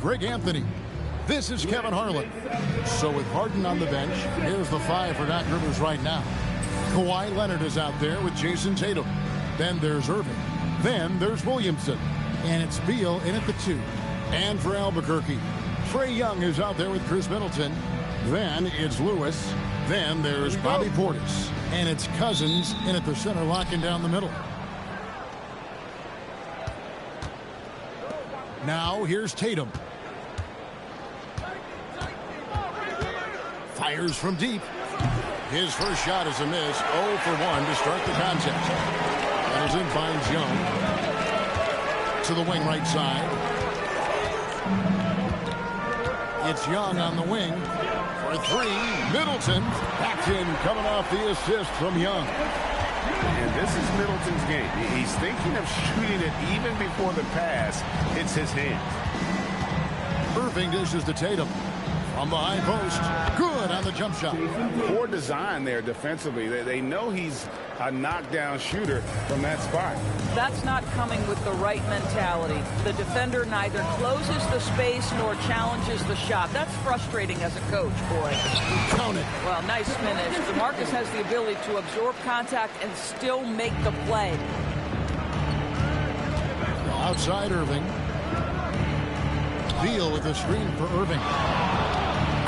Greg Anthony. This is Kevin Harlan. So with Harden on the bench, here's the 5 for Doc Rivers right now. Kawhi Leonard is out there with Jason Tatum. Then there's Irving. Then there's Williamson. And it's Beal in at the 2. And for Albuquerque, Trae Young is out there with Chris Middleton. Then it's Lewis. Then there's Bobby Portis. And it's Cousins in at the center, locking down the middle. Now here's Tatum. Fires from deep. His first shot is a miss. 0 for 1 to start the contest. Middleton finds Young. To the wing right side. It's Young on the wing. For 3, Middleton. Back in, coming off the assist from Young. And this is Middleton's game. He's thinking of shooting it even before the pass hits his hand. Irving dishes to Tatum. From the high post. Good on the jump shot. Poor design there defensively. They know he's a knockdown shooter from that spot. That's not coming with the right mentality. The defender neither closes the space nor challenges the shot. That's frustrating as a coach, boy. Count it. Well, nice finish. DeMarcus has the ability to absorb contact and still make the play. Outside Irving. Beal with the screen for Irving.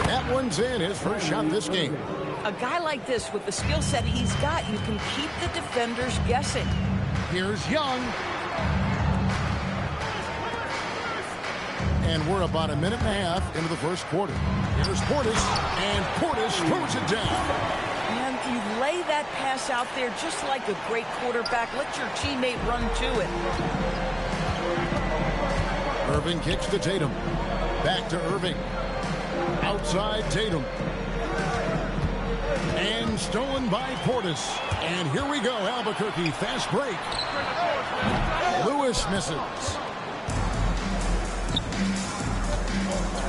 That one's in, his first shot this game. A guy like this, with the skill set he's got, you can keep the defenders guessing. Here's Young. And we're about a minute and a half into the first quarter. Here's Portis, and Portis throws it down. And you lay that pass out there just like a great quarterback. Let your teammate run to it. Irving kicks to Tatum. Back to Irving. Outside Tatum. And stolen by Portis. And here we go, Albuquerque. Fast break. Lewis misses.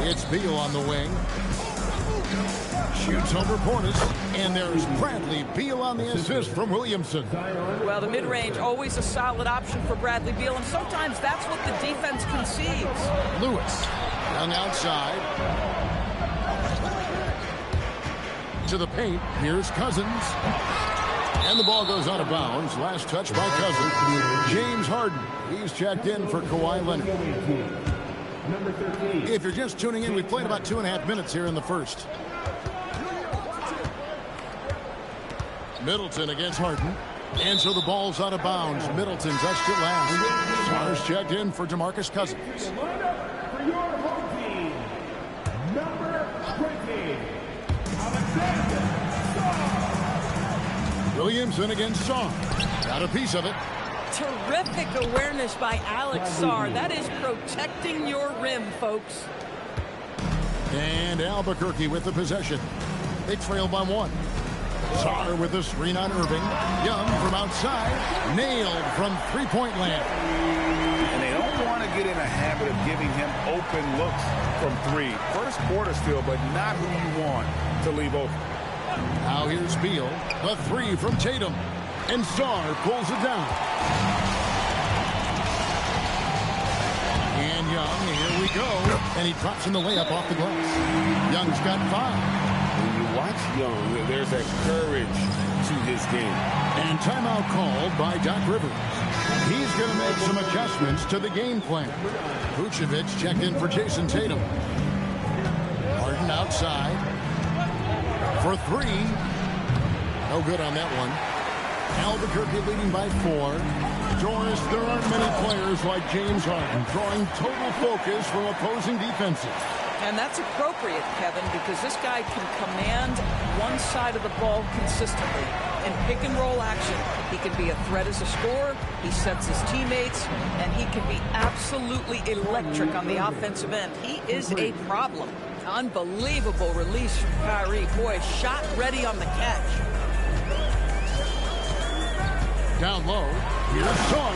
It's Beal on the wing. Shoots over Portis. And there's Bradley Beal on the assist from Williamson. Well, the mid-range, always a solid option for Bradley Beal, and sometimes that's what the defense concedes. Lewis. Young outside. To the paint. Here's Cousins. And the ball goes out of bounds. Last touch by Cousins. James Harden. He's checked in for Kawhi Leonard. If you're just tuning in, we've played about 2.5 minutes here in the first. Middleton against Harden. And so the ball's out of bounds. Middleton touched it last. Stars checked in for DeMarcus Cousins. Williamson against Sarr. Got a piece of it. Terrific awareness by Alex Sarr. That is protecting your rim, folks. And Albuquerque with the possession. They trail by 1. Sarr with the screen on Irving. Young from outside. Nailed from three-point land. And they don't want to get in a habit of giving him open looks from 3. First quarter still, but not who you want to leave open. Now here's Beal. The 3 from Tatum. And Sarr pulls it down. And Young, here we go. And he drops in the layup off the glass. Young's got 5. When you watch Young, there's that courage to his game. And timeout called by Doc Rivers. He's going to make some adjustments to the game plan. Vucevic checked in for Jason Tatum. Harden outside. For 3. No good on that one. Albuquerque leading by 4. Doris, there aren't many players like James Harden drawing total focus from opposing defenses. And that's appropriate, Kevin, because this guy can command one side of the ball consistently. In pick-and-roll action, he can be a threat as a scorer, he sets his teammates, and he can be absolutely electric on the offensive end. He is a problem. Unbelievable release from Kyrie. Boy, shot ready on the catch. Down low, here's Sarr,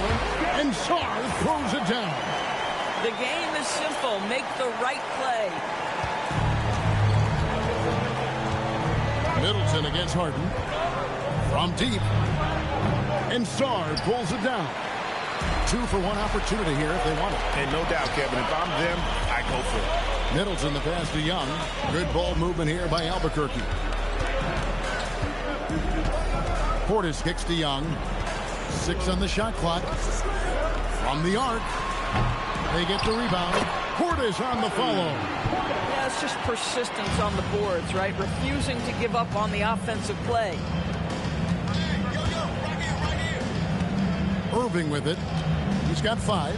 and Sarr throws it down. The game is simple. Make the right play. Middleton against Harden. From deep. And Sarr pulls it down. 2-for-1 opportunity here if they want it. And no doubt, Kevin, if I'm them, I go for it. Middleton, the pass to Young. Good ball movement here by Albuquerque. Portis kicks to Young. 6 on the shot clock. From the arc. They get the rebound. Portis on the follow. Yeah, it's just persistence on the boards, right? Refusing to give up on the offensive play. Irving with it. He's got 5.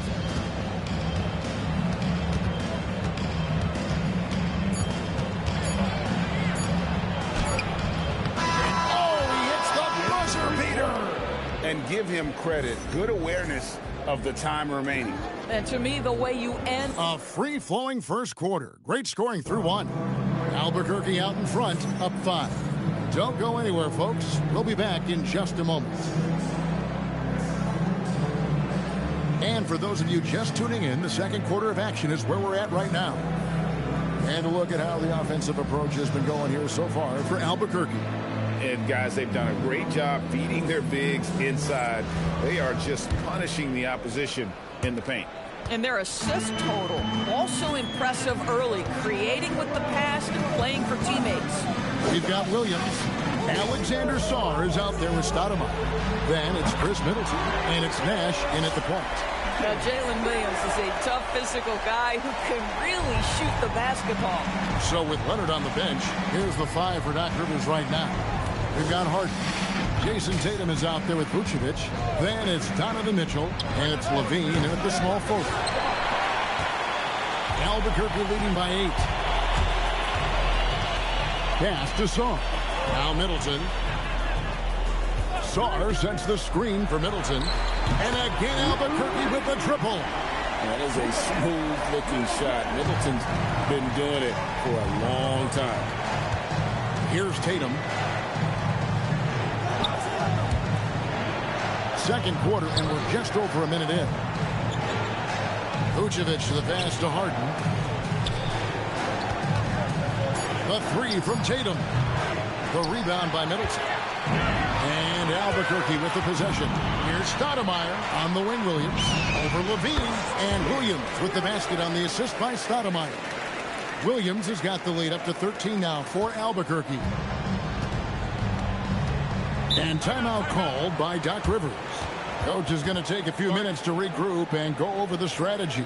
And give him credit. Good awareness of the time remaining. And to me, the way you end... A free-flowing first quarter. Great scoring through 1. Albuquerque out in front, up 5. Don't go anywhere, folks. We'll be back in just a moment. And for those of you just tuning in, the second quarter of action is where we're at right now. And a look at how the offensive approach has been going here so far for Albuquerque. And, guys, they've done a great job feeding their bigs inside. They are just punishing the opposition in the paint. And their assist total, also impressive early, creating with the pass and playing for teammates. We've got Williams. Alexander Sarr is out there with Stoudemire. Then it's Chris Middleton, and it's Nash in at the point. Now, Jalen Williams is a tough physical guy who can really shoot the basketball. So with Leonard on the bench, here's the 5 for Doc Rivers right now. We've got Harden. Jason Tatum is out there with Vucevic. Then it's Donovan Mitchell, and it's Levine in at the small forward. Albuquerque leading by 8. Pass to Sarr. Now Middleton. Sarr sets the screen for Middleton. And again Albuquerque with the triple. That is a smooth-looking shot. Middleton's been doing it for a long time. Here's Tatum. Second quarter, and we're just over a minute in. Vucevic to the pass to Harden. The 3 from Tatum. The rebound by Middleton. And Albuquerque with the possession. Here's Stoudemire on the wing. Williams over Levine. And Williams with the basket on the assist by Stoudemire. Williams has got the lead up to 13 now for Albuquerque. And timeout called by Doc Rivers. Coach is going to take a few minutes to regroup and go over the strategy.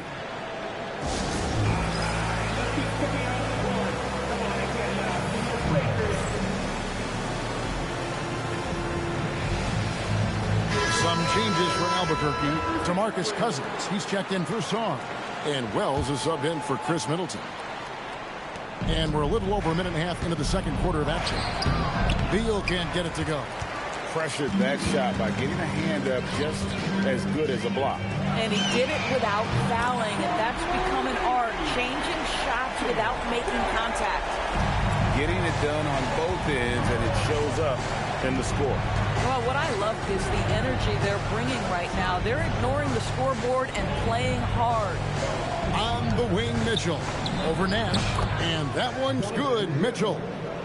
Some changes for Albuquerque. DeMarcus Cousins, he's checked in for Sarr. And Wells is subbed in for Chris Middleton. And we're a little over a minute and a half into the second quarter of action. Beal can't get it to go. Pressured that shot by getting a hand up just as good as a block. And he did it without fouling, and that's become an art, changing shots without making contact. Getting it done on both ends, and it shows up in the score. Well, what I love is the energy they're bringing right now. They're ignoring the scoreboard and playing hard. On the wing, Mitchell over Nash, and that one's good. Mitchell.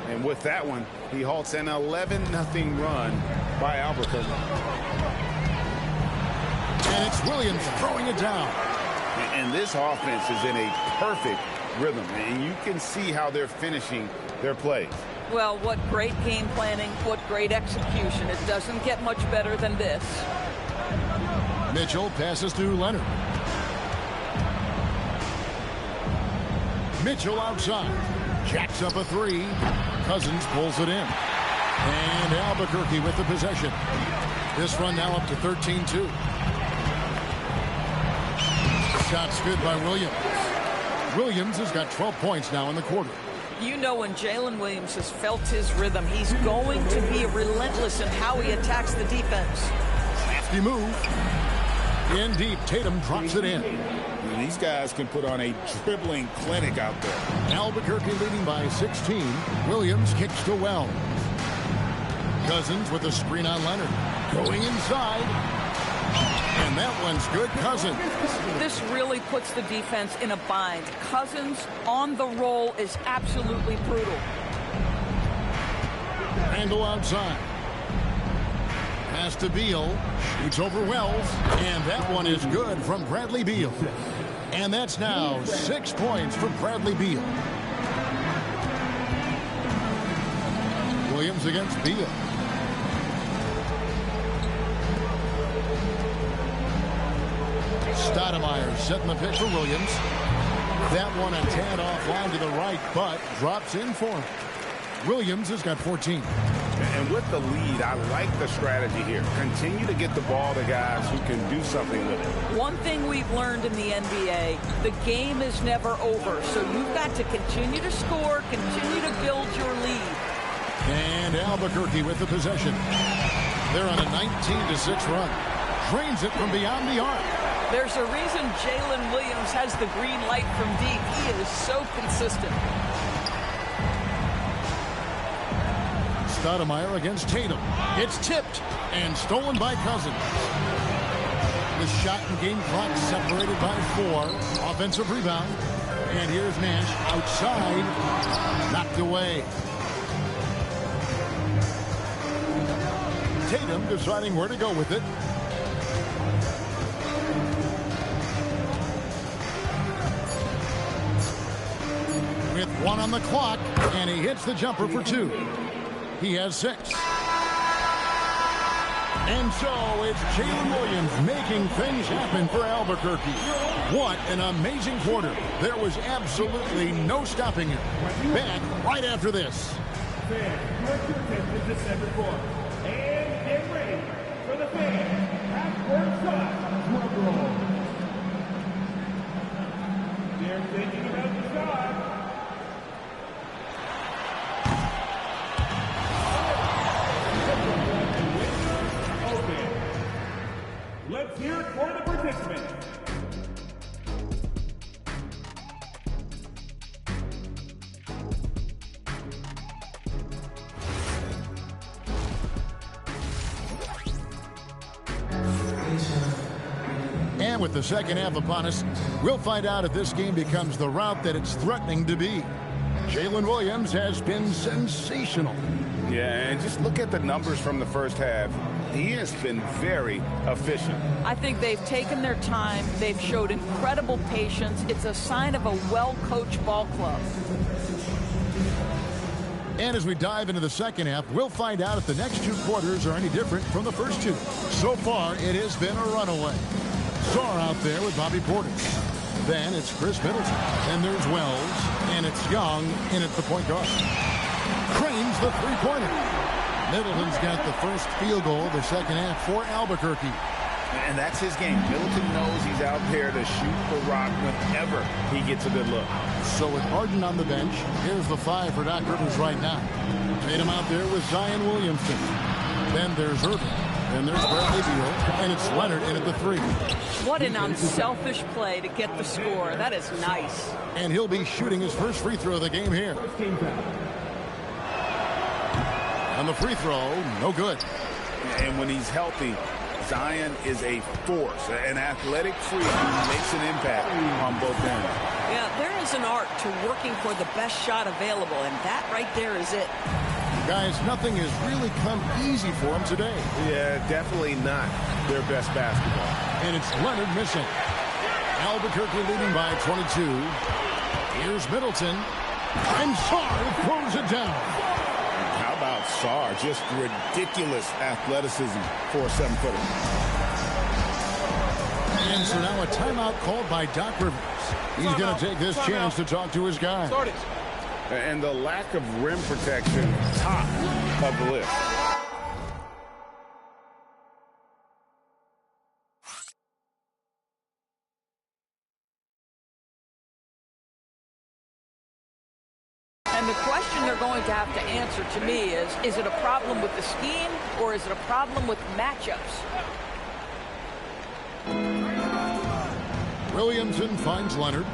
And with that one, he halts an 11-0 run by Albuquerque. And it's Williams throwing it down. And this offense is in a perfect rhythm, and you can see how they're finishing their plays. Well, what great game planning, what great execution. It doesn't get much better than this. Mitchell passes to Leonard. Mitchell outside. Jacks up a 3. Cousins pulls it in. And Albuquerque with the possession. This run now up to 13-2. Shot's good by Williams. Williams has got 12 points now in the quarter. You know, when Jalen Williams has felt his rhythm, he's going to be relentless in how he attacks the defense. Crafty move. In deep, Tatum drops it in. And these guys can put on a dribbling clinic out there. Albuquerque leading by 16. Williams kicks to Wells. Cousins with a screen on Leonard. Going inside. And that one's good. Cousins. This really puts the defense in a bind. Cousins on the roll is absolutely brutal. Randall outside. Pass to Beal. Shoots over Wells. And that one is good from Bradley Beal. And that's now 6 points for Bradley Beal. Williams against Beal. Stoudemire setting the pitch for Williams. That one a tad offline to the right, but drops in for him. Williams has got 14. And with the lead, I like the strategy here. Continue to get the ball to guys who can do something with it. One thing we've learned in the NBA, the game is never over. So you've got to continue to score, continue to build your lead. And Albuquerque with the possession. They're on a 19-6 run. Drains it from beyond the arc. There's a reason Jalen Williams has the green light from deep. He is so consistent. Stoudemire against Tatum. It's tipped and stolen by Cousins. The shot and game clock separated by 4. Offensive rebound. And here's Nash outside. Knocked away. Tatum deciding where to go with it. With 1 on the clock, and he hits the jumper for 2. He has 6. And so it's Jalen Williams making things happen for Albuquerque. What an amazing quarter. There was absolutely no stopping him. Back right after this. And get ready for the fans. Half-court shot. Drum roll. They're thinking about the shot. Okay. Let's hear it for the participants. And with the second half upon us, we'll find out if this game becomes the route that it's threatening to be. Jalen Williams has been sensational. Yeah, and just look at the numbers from the first half. He has been very efficient. I think they've taken their time. They've showed incredible patience. It's a sign of a well-coached ball club. And as we dive into the second half, we'll find out if the next 2 quarters are any different from the first 2. So far, it has been a runaway. Sarr out there with Bobby Portis. Then it's Chris Middleton. Then there's Wells. And it's Young in at the point guard. Cranes the three-pointer. Middleton's got the first field goal of the second half for Albuquerque. And that's his game. Middleton knows he's out there to shoot the rock whenever he gets a good look. So with Harden on the bench, here's the 5 for Doc Rivers right now. Tatum out there with Zion Williamson. Then there's Irving. Then there's Bradley Beal. And it's Leonard in at the 3. What an unselfish play to get the score. That is nice. And he'll be shooting his first free throw of the game here. On the free throw, no good. And when he's healthy, Zion is a force, an athletic freak who makes an impact on both ends. Yeah, there is an art to working for the best shot available, and that right there is it. Guys, nothing has really come easy for them today. Yeah, definitely not their best basketball. And it's Leonard missing. Albuquerque leading by 22. Here's Middleton. And Sarr throws it down. How about Sarr? Just ridiculous athleticism for a 7-footer. And so now a timeout called by Doc Rivers. He's going to take this chance to talk to his guy. And the lack of rim protection, top of the list. And the question they're going to have to answer to me is it a problem with the scheme or is it a problem with matchups? Williamson finds Leonard.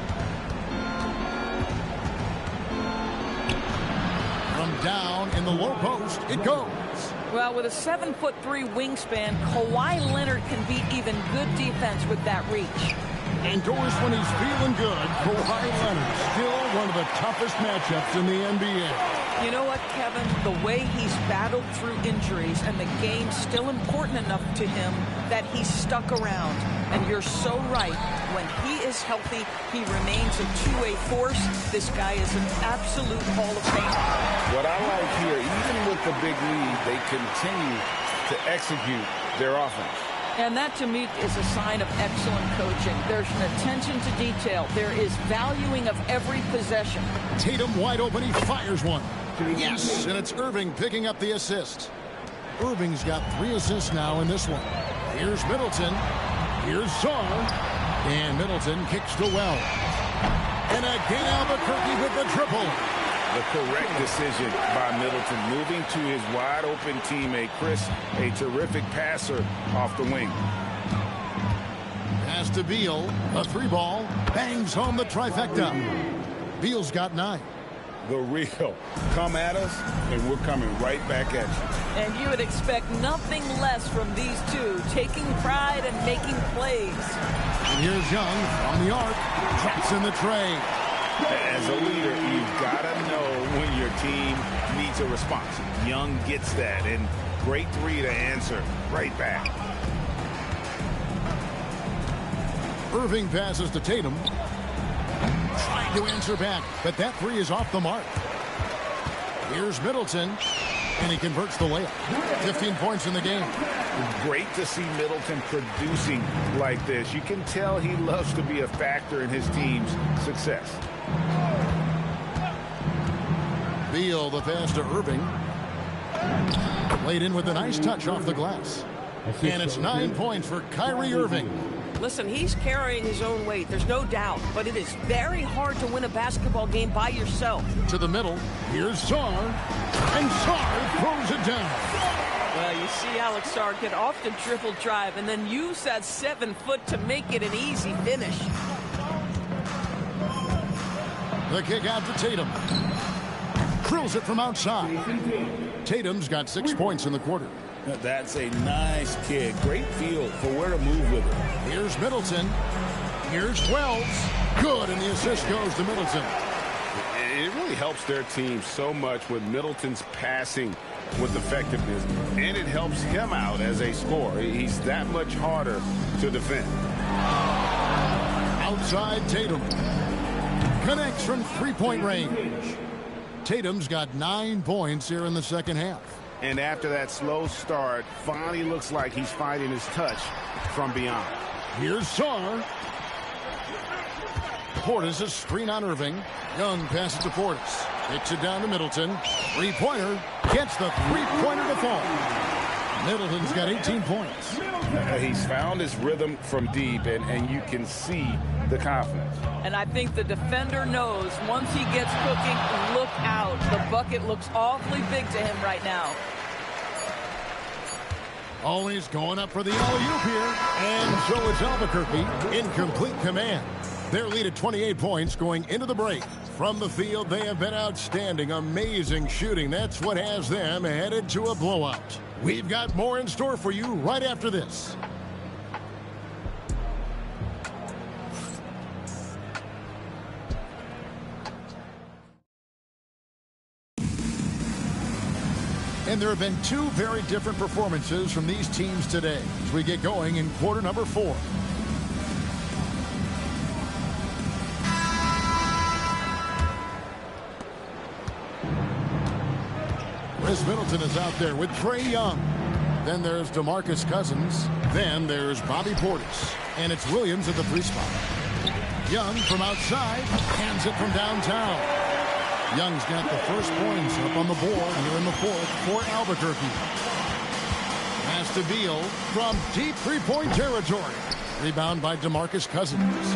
From down in the low post, it goes. Well, with a 7'3" wingspan, Kawhi Leonard can beat even good defense with that reach. And Doris, when he's feeling good, Kawhi Leonard, still one of the toughest matchups in the NBA. You know what, Kevin? The way he's battled through injuries and the game's still important enough to him that he's stuck around. And you're so right. When he is healthy, he remains a two-way force. This guy is an absolute Hall of Famer. What I like here, even with the big lead, they continue to execute their offense. And that, to me, is a sign of excellent coaching. There's an attention to detail. There is valuing of every possession. Tatum wide open. He fires one. Yes, and it's Irving picking up the assist. Irving's got 3 assists now in this one. Here's Middleton. Here's Czar. And Middleton kicks to Well. And again, Albuquerque with the triple. The correct decision by Middleton, moving to his wide-open teammate, Chris, a terrific passer off the wing. Pass to Beal, a 3-ball, bangs home the trifecta. Beal's got 9. The real. Come at us, and we're coming right back at you. And you would expect nothing less from these two, taking pride and making plays. And here's Young on the arc, traps in the tray. As a leader, you've got to know when your team needs a response. Young gets that, and great 3 to answer right back. Irving passes to Tatum. Trying to answer back, but that 3 is off the mark. Here's Middleton, and he converts the layup. 15 points in the game. Great to see Middleton producing like this. You can tell he loves to be a factor in his team's success. Beal, the pass to Irving. Laid in with a nice touch off the glass. And it's 9 points for Kyrie Irving. Listen, he's carrying his own weight, there's no doubt, but it is very hard to win a basketball game by yourself. To the middle, here's Czar, and Czar throws it down. Well, you see Alex Czar get off the dribble drive and then use that 7 foot to make it an easy finish. The kick out to Tatum. Drills it from outside. Tatum's got 6 points in the quarter. That's a nice kick. Great feel for where to move with it. Here's Middleton. Here's Wells. Good, and the assist goes to Middleton. It really helps their team so much with Middleton's passing with effectiveness, and it helps him out as a scorer. He's that much harder to defend. Outside Tatum. Connects from 3-point range. Tatum's got 9 points here in the second half. And after that slow start, finally looks like he's finding his touch from beyond. Here's Czar. Portis a screen on Irving. Young passes to Portis. Kicks it down to Middleton. 3-pointer. Gets the 3-pointer to fall. Middleton's got 18 points. He's found his rhythm from deep, and you can see the confidence. And I think the defender knows once he gets cooking, look out. The bucket looks awfully big to him right now. Always going up for the alley-oop here. And so it's Albuquerque in complete command. Their lead at 28 points going into the break. From the field, they have been outstanding. Amazing shooting. That's what has them headed to a blowout. We've got more in store for you right after this. And there have been 2 very different performances from these teams today as we get going in quarter number 4. Chris Middleton is out there with Trae Young. Then there's DeMarcus Cousins. Then there's Bobby Portis. And it's Williams at the 3 spot. Young from outside hands it from downtown. Young's got the first points up on the board here in the 4th for Albuquerque. Pass to Beal from deep 3-point territory. Rebound by DeMarcus Cousins.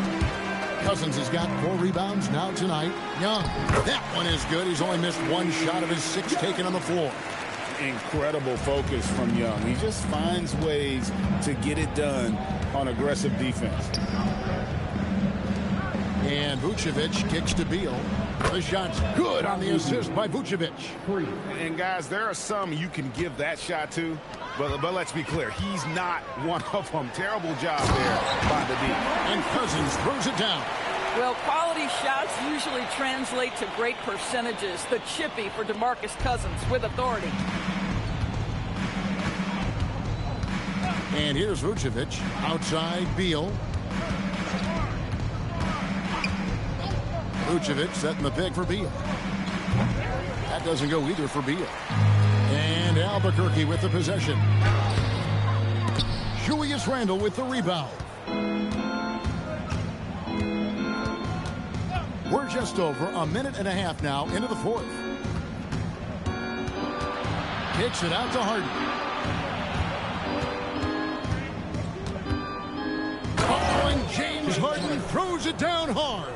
Cousins has got 4 rebounds now tonight. Young, that one is good. He's only missed 1 shot of his 6 taken on the floor. Incredible focus from Young. He just finds ways to get it done on aggressive defense. And Vucevic kicks to Beal. The shot's good on the assist by Vucevic. And guys, there are some you can give that shot to, but let's be clear, he's not one of them. Terrible job there by the D. And Cousins throws it down. Well, quality shots usually translate to great percentages. The chippy for DeMarcus Cousins with authority. And here's Vucevic outside Beal. Vucevic setting the pick for Beal. That doesn't go either for Beal. And Albuquerque with the possession. Julius Randle with the rebound. We're just over a minute and a half now into the fourth. Kicks it out to Harden. Oh, and James Harden throws it down hard.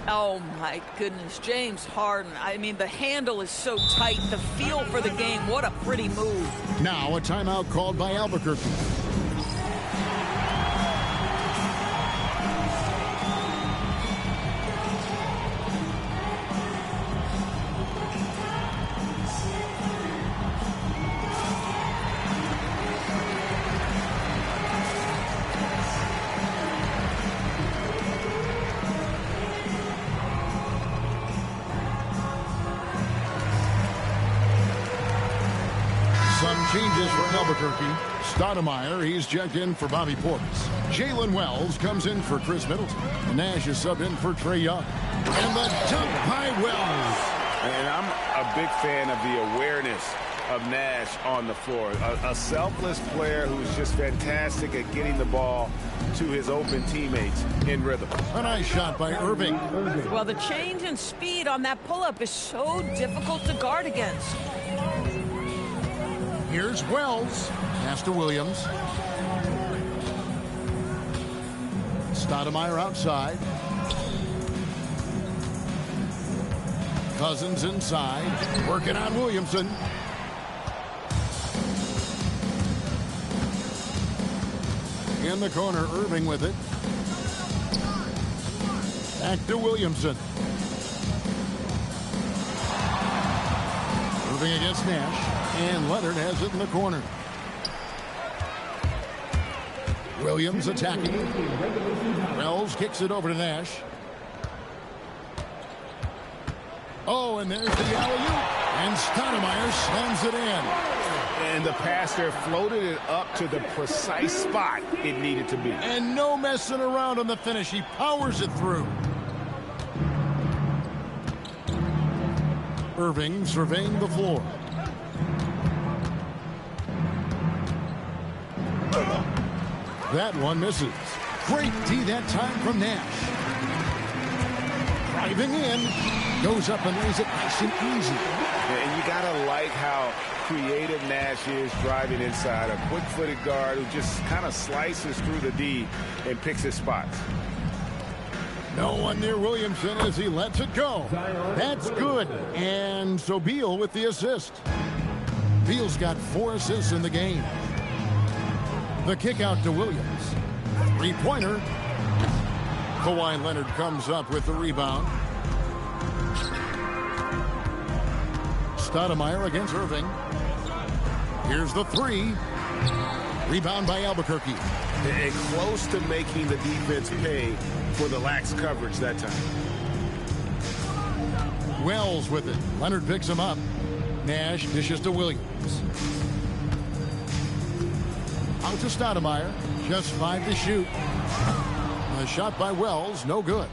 Oh, my goodness. James Harden. I mean, the handle is so tight. The feel for the game. What a pretty move. Now a timeout called by Albuquerque. Changes for Albuquerque. Stoudemire, he's checked in for Bobby Portis. Jalen Wells comes in for Chris Middleton. Nash is subbed in for Trae Young. And the dunk by Wells. And I'm a big fan of the awareness of Nash on the floor. A selfless player who's just fantastic at getting the ball to his open teammates in rhythm. A nice shot by Irving. Well, the change in speed on that pull-up is so difficult to guard against. Here's Wells. Pass to Williams. Stoudemire outside. Cousins inside. Working on Williamson. In the corner, Irving with it. Back to Williamson. Irving against Nash. And Leonard has it in the corner. Williams attacking. Wells kicks it over to Nash. Oh, and there's the alley-oop. And Stoudemire slams it in. And the pass there floated it up to the precise spot it needed to be. And no messing around on the finish. He powers it through. Irving surveying the floor. That one misses. Great D that time from Nash. Driving in. Goes up and lays it nice and easy. And you got to like how creative Nash is driving inside. A quick-footed guard who just kind of slices through the D and picks his spots. No one near Williamson as he lets it go. That's good. And so Beal with the assist. Beal's got 4 assists in the game. The kick out to Williams. Three-pointer. Kawhi Leonard comes up with the rebound. Stoudemire against Irving. Here's the three. Rebound by Albuquerque. And close to making the defense pay for the lax coverage that time. Wells with it. Leonard picks him up. Nash dishes to Williams. Out to Stoudemire. Just 5 to shoot. A shot by Wells. No good.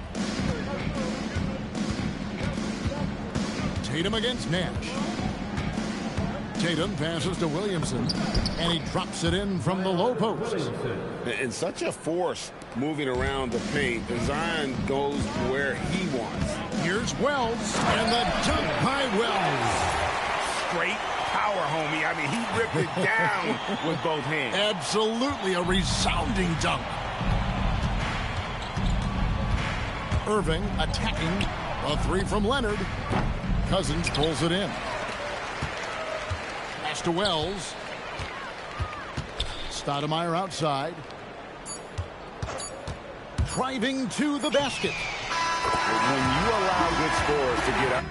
Tatum against Nash. Tatum passes to Williamson. And he drops it in from the low post. And such a force moving around the paint. Zion goes where he wants. Here's Wells. And the dunk by Wells. Straight power, homie. I mean, he ripped it down with both hands. Absolutely a resounding dunk. Irving attacking. A three from Leonard. Cousins pulls it in. Pass to Wells. Stoudemire outside. Driving to the basket. When you allow good scores to get up.